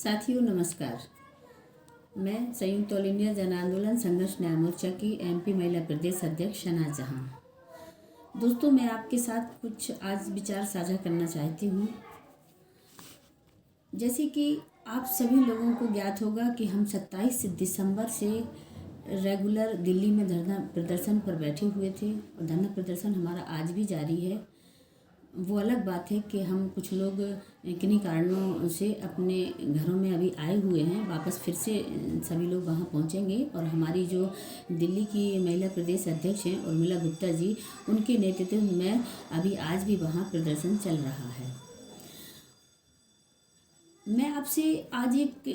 साथियों नमस्कार। मैं संयुक्त ऑल इंडिया जन आंदोलन संघर्ष न्याय मोर्चा की एमपी महिला प्रदेश अध्यक्ष शनाज जहां। दोस्तों, मैं आपके साथ कुछ आज विचार साझा करना चाहती हूँ। जैसे कि आप सभी लोगों को ज्ञात होगा कि हम 27 दिसंबर से रेगुलर दिल्ली में धरना प्रदर्शन पर बैठे हुए थे और धरना प्रदर्शन हमारा आज भी जारी है। वो अलग बात है कि हम कुछ लोग किन्हीं कारणों से अपने घरों में अभी आए हुए हैं, वापस फिर से सभी लोग वहाँ पहुँचेंगे और हमारी जो दिल्ली की महिला प्रदेश अध्यक्ष हैं उर्मिला गुप्ता जी, उनके नेतृत्व में अभी आज भी वहाँ प्रदर्शन चल रहा है। मैं आपसे आज एक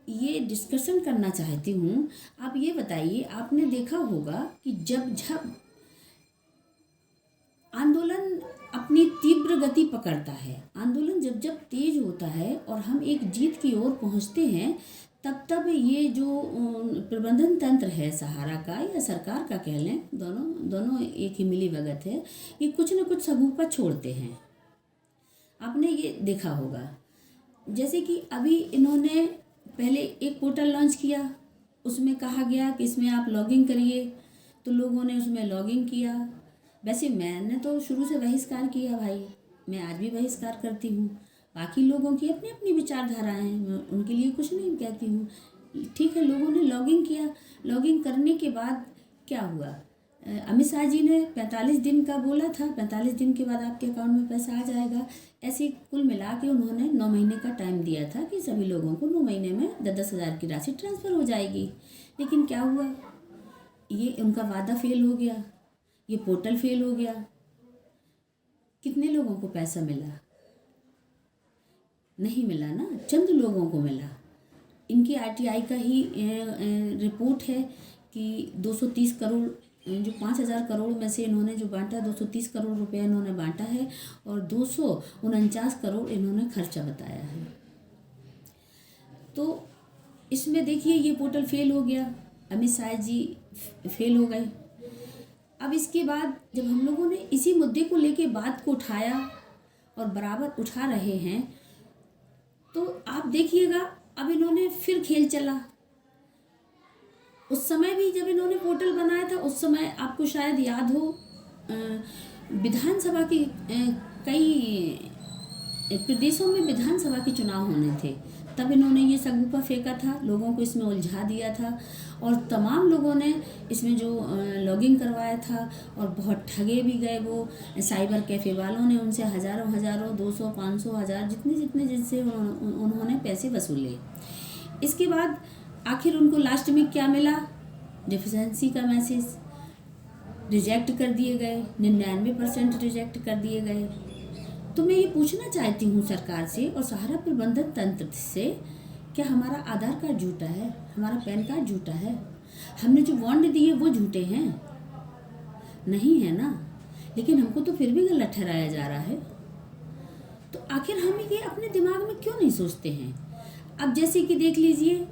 ये डिस्कशन करना चाहती हूँ। आप ये बताइए, आपने देखा होगा कि जब जब आंदोलन अपनी तीव्र गति पकड़ता है, आंदोलन जब जब तेज होता है और हम एक जीत की ओर पहुंचते हैं, तब तब ये जो प्रबंधन तंत्र है सहारा का या सरकार का कह लें, दोनों एक ही मिली भगत है, ये कुछ न कुछ सगुफा छोड़ते हैं। आपने ये देखा होगा। जैसे कि अभी इन्होंने पहले एक पोर्टल लॉन्च किया, उसमें कहा गया कि इसमें आप लॉगिन करिए, तो लोगों ने उसमें लॉगिन किया। वैसे मैंने तो शुरू से बहिष्कार किया भाई, मैं आज भी बहिष्कार करती हूँ। बाकी लोगों की अपनी अपनी विचारधाराएं हैं, मैं उनके लिए कुछ नहीं कहती हूँ। ठीक है, लोगों ने लॉगिन किया। लॉगिन करने के बाद क्या हुआ, अमित शाह जी ने 45 दिन का बोला था, 45 दिन के बाद आपके अकाउंट में पैसा आ जाएगा। ऐसे कुल मिला के उन्होंने 9 महीने का टाइम दिया था कि सभी लोगों को 9 महीने में 10-10 हज़ार की राशि ट्रांसफ़र हो जाएगी। लेकिन क्या हुआ, ये उनका वादा फेल हो गया, ये पोर्टल फेल हो गया। कितने लोगों को पैसा मिला? नहीं मिला ना, चंद लोगों को मिला। इनकी आरटीआई का ही रिपोर्ट है कि 230 करोड़, जो 5,000 करोड़ में से इन्होंने जो बांटा, 230 करोड़ रुपया इन्होंने बांटा है और 249 करोड़ इन्होंने खर्चा बताया है। तो इसमें देखिए, ये पोर्टल फेल हो गया, अमित शाह जी फेल हो गए। अब इसके बाद जब हम लोगों ने इसी मुद्दे को लेके बात को उठाया और बराबर उठा रहे हैं, तो आप देखिएगा अब इन्होंने फिर खेल चला। उस समय भी जब इन्होंने पोर्टल बनाया था, उस समय आपको शायद याद हो, विधानसभा की कई प्रदेशों में विधानसभा के चुनाव होने थे, तब इन्होंने ये सगुफा फेंका था, लोगों को इसमें उलझा दिया था और तमाम लोगों ने इसमें जो लॉगिन करवाया था और बहुत ठगे भी गए। वो साइबर कैफ़े वालों ने उनसे हज़ारों 200, 500, 1000 जितने जिनसे उन्होंने पैसे वसूले। इसके बाद आखिर उनको लास्ट में क्या मिला, डिफिशेंसी का मैसेज, रिजेक्ट कर दिए गए, 99% रिजेक्ट कर दिए गए। तो मैं ये पूछना चाहती हूँ सरकार से और सहारा प्रबंधन तंत्र से, क्या हमारा आधार कार्ड झूठा है, हमारा पैन कार्ड झूठा है, हमने जो बॉन्ड दिए वो झूठे हैं? नहीं है ना। लेकिन हमको तो फिर भी गलत ठहराया जा रहा है। तो आखिर हम ये अपने दिमाग में क्यों नहीं सोचते हैं? अब जैसे कि देख लीजिए,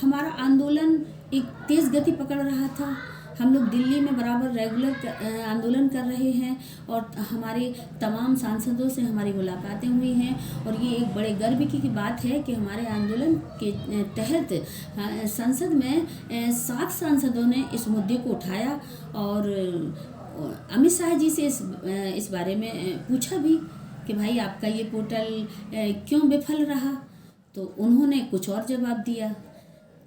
हमारा आंदोलन एक तेज़ गति पकड़ रहा था, हम लोग दिल्ली में बराबर रेगुलर आंदोलन कर रहे हैं और हमारे तमाम सांसदों से हमारी मुलाकातें हुई हैं और ये एक बड़े गर्व की बात है कि हमारे आंदोलन के तहत संसद में 7 सांसदों ने इस मुद्दे को उठाया और अमित शाह जी से इस बारे में पूछा भी कि भाई आपका ये पोर्टल क्यों विफल रहा। तो उन्होंने कुछ और जवाब दिया,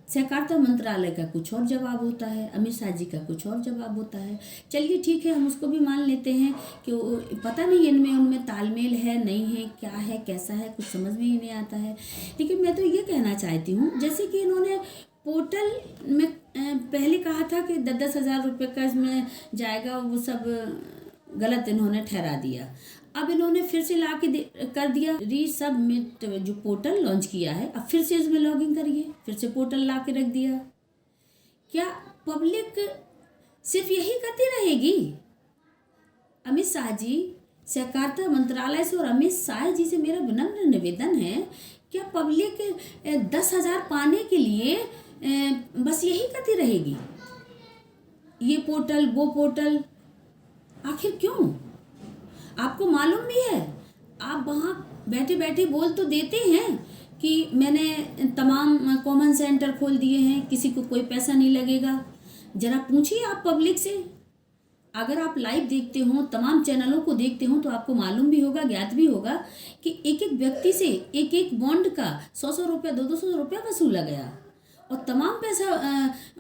सहकारिता मंत्रालय का कुछ और जवाब होता है, अमित शाह जी का कुछ और जवाब होता है। चलिए ठीक है, हम उसको भी मान लेते हैं कि पता नहीं उनमें तालमेल है नहीं है, क्या है कैसा है, कुछ समझ में ही नहीं आता है। लेकिन मैं तो ये कहना चाहती हूँ, जैसे कि इन्होंने पोर्टल में पहले कहा था कि 10-10 हज़ार रुपये का इसमें जाएगा, वो सब गलत इन्होंने ठहरा दिया। अब इन्होंने फिर से ला के कर दिया रीसबमिट, जो पोर्टल लॉन्च किया है, अब फिर से इसमें लॉगिन करिए, फिर से पोर्टल ला के रख दिया। क्या पब्लिक सिर्फ यही करती रहेगी? अमित शाह जी, सहकारिता मंत्रालय से और अमित शाह जी से मेरा विनम्र निवेदन है, क्या पब्लिक 10,000 पाने के लिए बस यही करती रहेगी? ये पोर्टल वो पोर्टल, आखिर क्यों? आपको मालूम भी है, आप वहाँ बैठे बैठे बोल तो देते हैं कि मैंने तमाम कॉमन सेंटर खोल दिए हैं, किसी को कोई पैसा नहीं लगेगा। ज़रा पूछिए आप पब्लिक से, अगर आप लाइव देखते हो, तमाम चैनलों को देखते हो, तो आपको मालूम भी होगा, ज्ञात भी होगा कि एक एक व्यक्ति से एक एक बॉन्ड का 100-100 रुपया, 200-200 रुपया वसूला गया और तमाम पैसा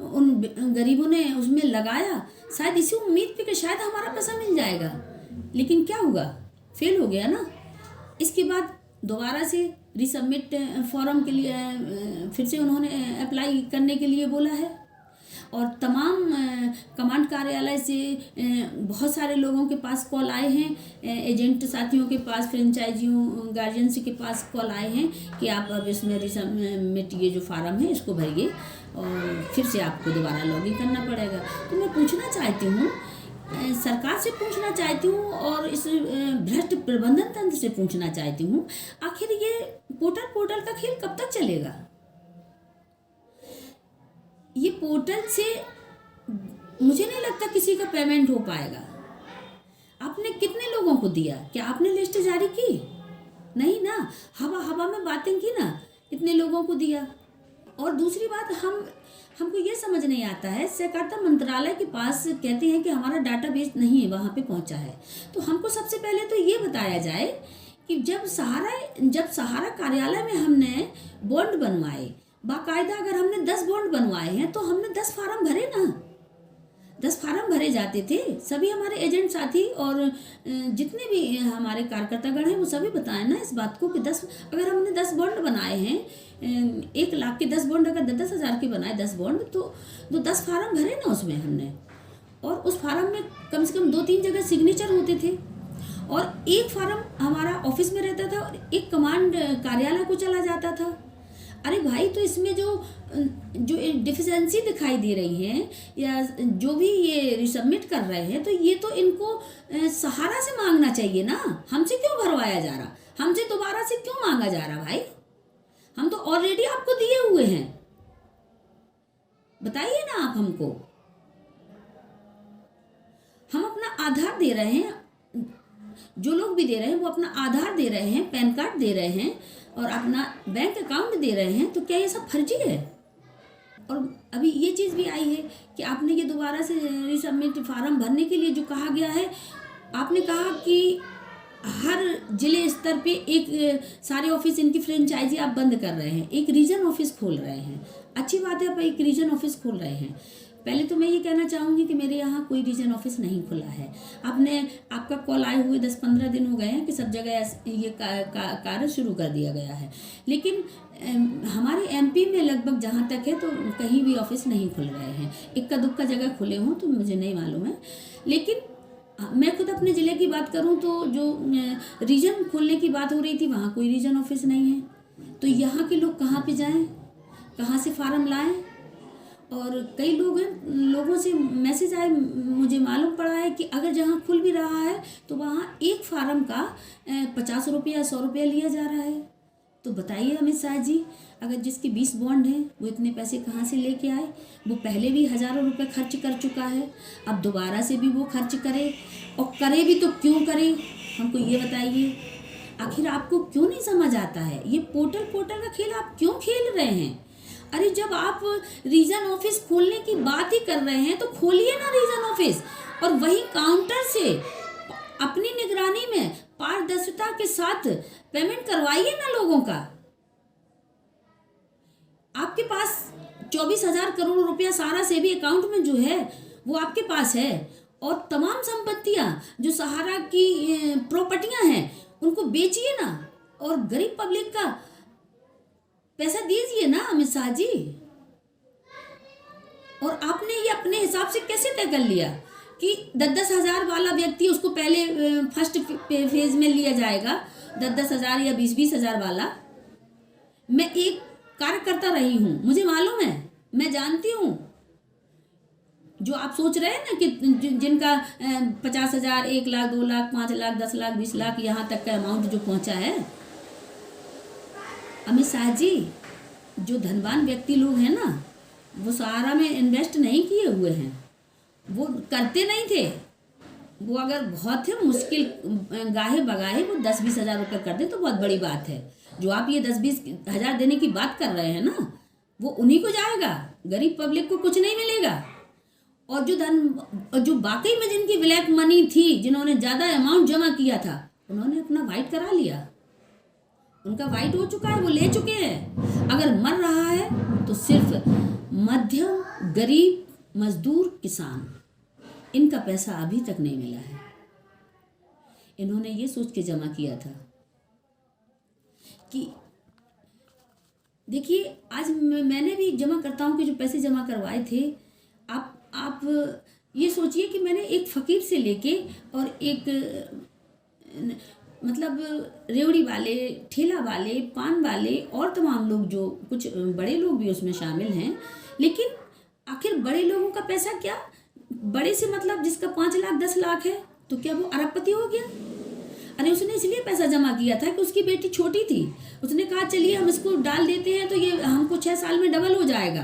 उन गरीबों ने उसमें लगाया, शायद इसी उम्मीद पे कि शायद हमारा पैसा मिल जाएगा। लेकिन क्या हुआ, फेल हो गया ना। इसके बाद दोबारा से रिसबमिट फॉर्म के लिए फिर से उन्होंने अप्लाई करने के लिए बोला है और तमाम कमांड कार्यालय से बहुत सारे लोगों के पास कॉल आए हैं, एजेंट साथियों के पास, फ्रेंचाइजियों, गार्जियंस के पास कॉल आए हैं कि आप अब इसमें रिसबमिट ये जो फार्म है इसको भरिए और फिर से आपको दोबारा लॉगिन करना पड़ेगा। तो मैं पूछना चाहती हूँ, सरकार से पूछना चाहती हूँ और इस भ्रष्ट प्रबंधन तंत्र से पूछना चाहती हूँ, आखिर ये पोर्टल का खेल कब तक चलेगा? ये पोर्टल से मुझे नहीं लगता किसी का पेमेंट हो पाएगा। आपने कितने लोगों को दिया? क्या आपने लिस्ट जारी की? नहीं ना, हवा में बातें की ना, इतने लोगों को दिया। और दूसरी बात, हमको ये समझ नहीं आता है, सहकारिता मंत्रालय के पास कहते हैं कि हमारा डाटाबेस नहीं है, वहाँ पे पहुँचा है। तो हमको सबसे पहले तो ये बताया जाए कि जब सहारा कार्यालय में हमने बॉन्ड बनवाए, बाकायदा अगर हमने 10 बॉन्ड बनवाए हैं तो हमने 10 फार्म भरे ना, 10 फार्म भरे जाते थे। सभी हमारे एजेंट साथी और जितने भी हमारे कार्यकर्तागण हैं वो सभी बताएं ना इस बात को कि अगर हमने 10 बॉन्ड बनाए हैं, 1 लाख के 10 बॉन्ड, अगर 10,000 के बनाए 10 बॉन्ड, तो 10 फार्म भरे ना उसमें हमने। और उस फार्म में कम से कम 2-3 जगह सिग्नेचर होते थे और एक फार्म हमारा ऑफिस में रहता था और एक कमांड कार्यालय को चला जाता था। अरे भाई, तो इसमें जो डिफिशेंसी दिखाई दे रही है या जो भी ये रिसबमिट कर रहे हैं, तो ये तो इनको सहारा से मांगना चाहिए ना। हमसे क्यों भरवाया जा रहा? हमसे दोबारा से क्यों मांगा जा रहा? भाई, हम तो ऑलरेडी आपको दिए हुए हैं, बताइए ना आप हमको। हम अपना आधार दे रहे हैं, जो लोग भी दे रहे हैं वो अपना आधार दे रहे हैं, पैन कार्ड दे रहे हैं और अपना बैंक अकाउंट दे रहे हैं, तो क्या ये सब फर्जी है? और अभी ये चीज़ भी आई है कि आपने ये दोबारा से रिसबमिट फार्म भरने के लिए जो कहा गया है, आपने कहा कि हर जिले स्तर पे एक सारे ऑफिस इनकी फ्रेंचाइजी आप बंद कर रहे हैं, एक रीजन ऑफिस खोल रहे हैं। अच्छी बात है, आप एक रीजन ऑफिस खोल रहे हैं। पहले तो मैं ये कहना चाहूँगी कि मेरे यहाँ कोई रीजन ऑफिस नहीं खुला है। आपका कॉल आए हुए 10-15 दिन हो गए हैं कि सब जगह ये कार्य शुरू कर दिया गया है, लेकिन हमारे एमपी में लगभग जहाँ तक है तो कहीं भी ऑफिस नहीं खुल रहे हैं। इक्का दुक्का जगह खुले हों तो मुझे नहीं मालूम है, लेकिन मैं खुद अपने ज़िले की बात करूं तो जो रीजन खोलने की बात हो रही थी वहाँ कोई रीजन ऑफिस नहीं है। तो यहाँ के लोग कहाँ पे जाएं, कहाँ से फार्म लाएं? और कई लोगों से मैसेज आए, मुझे मालूम पड़ा है कि अगर जहाँ खुल भी रहा है तो वहाँ एक फार्म का 50 रुपया 100 रुपया लिया जा रहा है। तो बताइए अमित शाह जी, अगर जिसके 20 बॉन्ड हैं वो इतने पैसे कहाँ से लेके आए? वो पहले भी हज़ारों रुपए खर्च कर चुका है, अब दोबारा से भी वो खर्च करे, और करे भी तो क्यों करे? हमको ये बताइए, आखिर आपको क्यों नहीं समझ आता है? ये पोर्टल का खेल आप क्यों खेल रहे हैं? अरे जब आप रीजन ऑफिस खोलने की बात ही कर रहे हैं तो खोलिए ना रीजन ऑफिस, और वही काउंटर से अपनी निगरानी में पारदर्शिता के साथ पेमेंट करवाइए ना लोगों का। आपके पास 24,000 करोड़ रुपया सारा से भी अकाउंट में जो है वो आपके पास है, और तमाम संपत्तियां जो सहारा की प्रॉपर्टियां हैं उनको बेचिए ना, और गरीब पब्लिक का पैसा दीजिए ना अमित शाह जी। और आपने ये अपने हिसाब से कैसे तय कर लिया कि 10-10 हज़ार वाला व्यक्ति उसको पहले फर्स्ट फेज में लिया जाएगा, 10-10 हज़ार या 20-20 हज़ार वाला? मैं एक कार्यकर्ता रही हूँ, मुझे मालूम है, मैं जानती हूँ। जो आप सोच रहे हैं ना कि जिनका 50,000, 1 लाख, 2 लाख, 5 लाख, 10 लाख, 20 लाख, यहाँ तक का अमाउंट जो पहुँचा है, अमित शाह जी, जो धनवान व्यक्ति लोग हैं ना, वो सहारा में इन्वेस्ट नहीं किए हुए हैं, वो करते नहीं थे। वो अगर बहुत है मुश्किल गाहे बगाहे वो 10-20 हज़ार रुपये कर दे तो बहुत बड़ी बात है। जो आप ये 10-20 हज़ार देने की बात कर रहे हैं ना, वो उन्हीं को जाएगा, गरीब पब्लिक को कुछ नहीं मिलेगा। और जो वाकई में जिनकी ब्लैक मनी थी, जिन्होंने ज़्यादा अमाउंट जमा किया था, उन्होंने अपना वाइट करा लिया, उनका वाइट हो चुका है, वो ले चुके हैं। अगर मर रहा है तो सिर्फ मध्यम, गरीब, मजदूर, किसान, इनका पैसा अभी तक नहीं मिला है। इन्होंने ये सोच के जमा किया था कि देखिए, आज मैंने भी जमा करताओं के जो पैसे जमा करवाए थे, आप ये सोचिए कि मैंने एक फ़कीर से लेके और एक मतलब रेवड़ी वाले, ठेला वाले, पान वाले और तमाम लोग, जो कुछ बड़े लोग भी उसमें शामिल हैं, लेकिन आखिर बड़े लोगों का पैसा क्या, बड़े से मतलब जिसका 5 लाख 10 लाख है, तो क्या वो अरबपति हो गया? अरे उसने इसलिए पैसा जमा किया था कि उसकी बेटी छोटी थी, उसने कहा चलिए हम इसको डाल देते हैं तो ये हमको 6 साल में डबल हो जाएगा।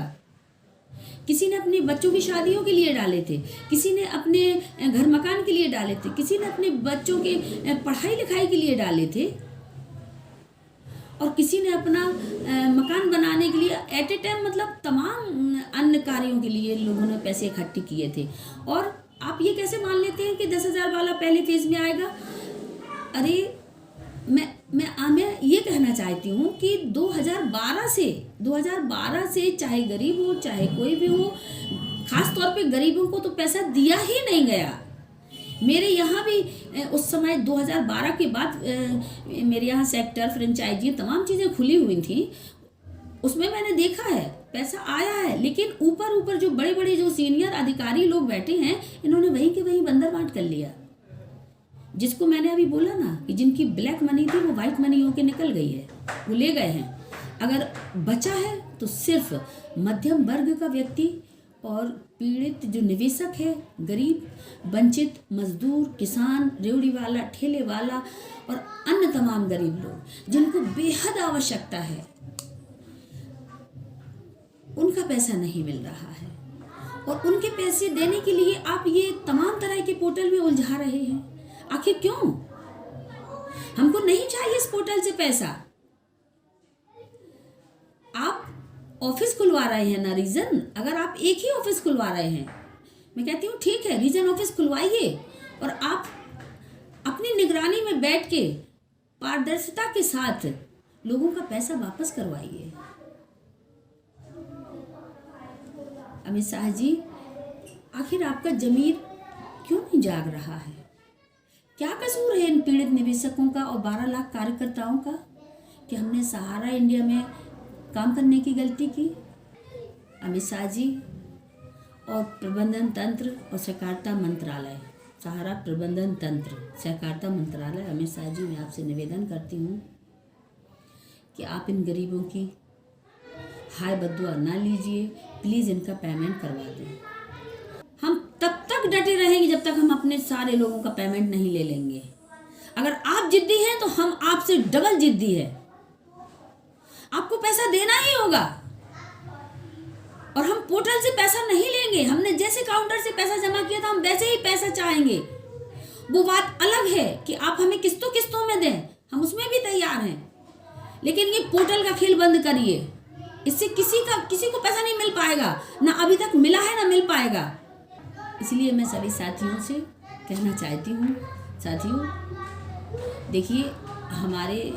किसी ने अपने बच्चों की शादियों के लिए डाले थे, किसी ने अपने घर मकान के लिए डाले थे, किसी ने अपने बच्चों के पढ़ाई लिखाई के लिए डाले थे, और किसी ने अपना मकान बनाने के लिए एट ए टाइम, मतलब तमाम अन्य कार्यों के लिए लोगों ने पैसे इकट्ठे किए थे। और आप ये कैसे मान लेते हैं कि 10,000 वाला पहले फेज में आएगा? अरे मैं ये कहना चाहती हूँ कि 2012 से चाहे गरीब हो चाहे कोई भी हो, खास तौर पे गरीबों को तो पैसा दिया ही नहीं गया। मेरे यहाँ भी उस समय 2012 के बाद मेरे यहाँ सेक्टर, फ्रेंचाइजी, तमाम चीज़ें खुली हुई थी, उसमें मैंने देखा है पैसा आया है, लेकिन ऊपर जो बड़े बड़े जो सीनियर अधिकारी लोग बैठे हैं, इन्होंने वहीं के वहीं बंदर बांट कर लिया। जिसको मैंने अभी बोला ना कि जिनकी ब्लैक मनी थी वो वाइट मनी होके निकल गई है, वो ले गए हैं। अगर बचा है तो सिर्फ मध्यम वर्ग का व्यक्ति और पीड़ित जो निवेशक है, गरीब, वंचित, मजदूर, किसान, रेवड़ी वाला, ठेले वाला और अन्य तमाम गरीब लोग जिनको बेहद आवश्यकता है, उनका पैसा नहीं मिल रहा है। और उनके पैसे देने के लिए आप ये तमाम तरह के पोर्टल में उलझा रहे हैं। आखिर क्यों? हमको नहीं चाहिए इस पोर्टल से पैसा। आप ऑफिस खुलवा रहे हैं ना, रीजन, अगर आप एक ही ऑफिस खुलवा रहे हैं, मैं कहती हूँ ठीक है, रीजन ऑफिस खुलवाइए और आप अपनी निगरानी में बैठ के पारदर्शिता के साथ लोगों का पैसा वापस करवाइए। अमित शाह जी, आखिर आपका ज़मीर क्यों नहीं जाग रहा है? क्या कसूर है इन पीड़ित निवेशकों का और 12 लाख कार्यकर्ताओं का कि हमने सहारा इंडिया में काम करने की गलती की? अमित शाह जी और प्रबंधन तंत्र और सहकारिता मंत्रालय, सहारा प्रबंधन तंत्र, सहकारिता मंत्रालय, अमित शाह जी, मैं आपसे निवेदन करती हूँ कि आप इन गरीबों की हाय बद्दुआ ना लीजिए, प्लीज़ इनका पेमेंट करवा दें। हम तब तक डटे रहेंगे जब तक हम अपने सारे लोगों का पेमेंट नहीं ले लेंगे। अगर आप जिद्दी हैं तो हम आपसे डबल जिद्दी है, आपको पैसा देना ही होगा। और हम पोर्टल से पैसा नहीं लेंगे, हमने जैसे काउंटर से पैसा जमा किया था हम वैसे ही पैसा चाहेंगे। वो बात अलग है कि आप हमें किस्तों किस्तों में दें, हम उसमें भी तैयार हैं, लेकिन ये पोर्टल का खेल बंद करिए। इससे किसी को पैसा नहीं मिल पाएगा, ना अभी तक मिला है ना मिल पाएगा। इसलिए मैं सभी साथियों से कहना चाहती हूँ, साथियों देखिए, हमारे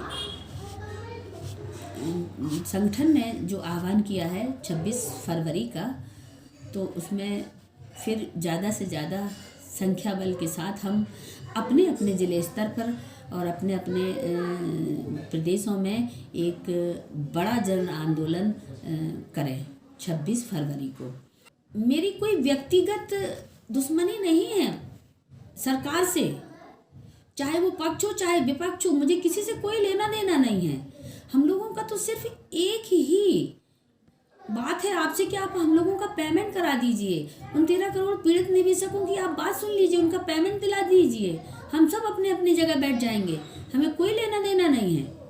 संगठन ने जो आह्वान किया है 26 फरवरी का, तो उसमें फिर ज़्यादा से ज़्यादा संख्या बल के साथ हम अपने अपने ज़िले स्तर पर और अपने अपने प्रदेशों में एक बड़ा जन आंदोलन करें 26 फरवरी को। मेरी कोई व्यक्तिगत दुश्मनी नहीं है सरकार से, चाहे वो पक्ष हो चाहे विपक्ष हो, मुझे किसी से कोई लेना देना नहीं है। हम लोगों का तो सिर्फ एक ही बात है आपसे कि आप हम लोगों का पेमेंट करा दीजिए। उन 13 करोड़ पीड़ित निवेशकों की आप बात सुन लीजिए, उनका पेमेंट दिला दीजिए। हम सब अपने अपनी जगह बैठ जाएंगे, हमें कोई लेना देना नहीं है।